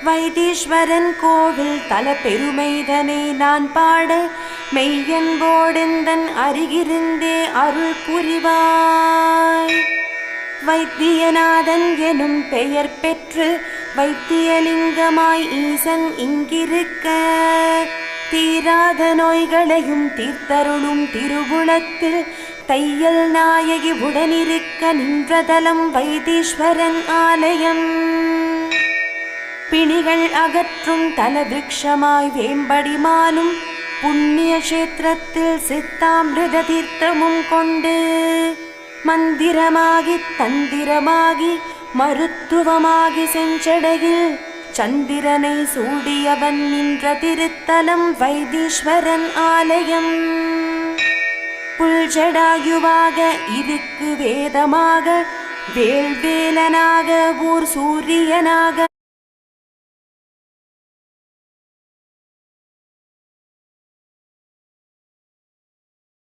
வைத்தீஸ்வரன் கோவில் தல பெருமைதனை நான் பாட மெய்யன்போடெந்தன் அருகிருந்தே அருள் புரிவாய். வைத்தியநாதன் எனும் பெயர் பெற்று வைத்தியலிங்கமாய் ஈசன் இங்கிருக்க தீராத நோய்களையும் தீர்த்தருளும் திருவுளத்தில் தையல் நாயகி உடனிருக்க நின்றதலம் வைத்தீஸ்வரன் ஆலயம். பிணிகள் அகற்றும் தலவிருட்சமாய் வேம்படிமானும் புண்ணிய கஷேத்திரத்தில் சித்தாமிருத தீர்த்தமும் கொண்டு மந்திரமாகி தந்திரமாகி மருத்துவமாகி செஞ்சடையில் சந்திரனை சூடியவன் நின்ற திருத்தலம் வைத்தீஸ்வரன் ஆலயம். புல்ஜடாயுவாக இருக்கு வேதமாக வேல்வேலனாக ஊர் சூரியனாக